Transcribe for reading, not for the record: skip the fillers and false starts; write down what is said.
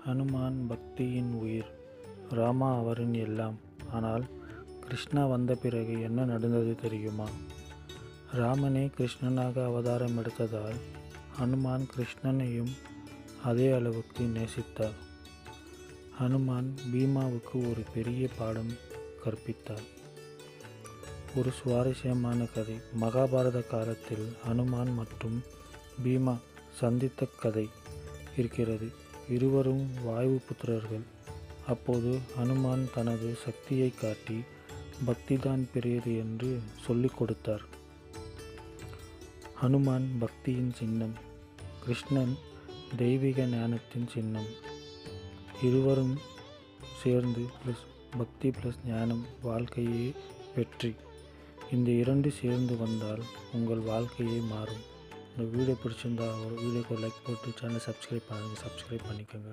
ஹனுமான் பக்தியின் உயிர். ராமா அவரின் எல்லாம். ஆனால் கிருஷ்ணா வந்த பிறகு என்ன நடந்தது தெரியுமா? ராமனே கிருஷ்ணனாக அவதாரம் எடுத்ததால் ஹனுமான் கிருஷ்ணனையும் அதே அளவுக்கு நேசித்தார். ஹனுமான் பீமாவுக்கு ஒரு பெரிய பாடம் கற்பித்தார். ஒரு சுவாரஸ்யமான கதை. மகாபாரத காலத்தில் ஹனுமான் மற்றும் பீமா சந்தித்த கதை இருக்கிறது. இருவரும் வாயு புத்திரர்கள். அப்போது ஹனுமான் தனது சக்தியை காட்டி பக்திதான் பெரியது என்று சொல்லிக் கொடுத்தார். ஹனுமான் பக்தியின் சின்னம், கிருஷ்ணன் தெய்வீக ஞானத்தின் சின்னம். இருவரும் சேர்ந்து பக்தி ப்ளஸ் ஞானம் வாழ்க்கையே வெற்றி. இந்த இரண்டு சேர்ந்து வந்தால் உங்கள் வாழ்க்கையே மாறும். இந்த வீடியோ பிடிச்சிருந்தா ஒரு வீடியோக்கு லைக் போட்டு சேனலை சப்ஸ்கிரைப் பண்ணிக்கோங்க.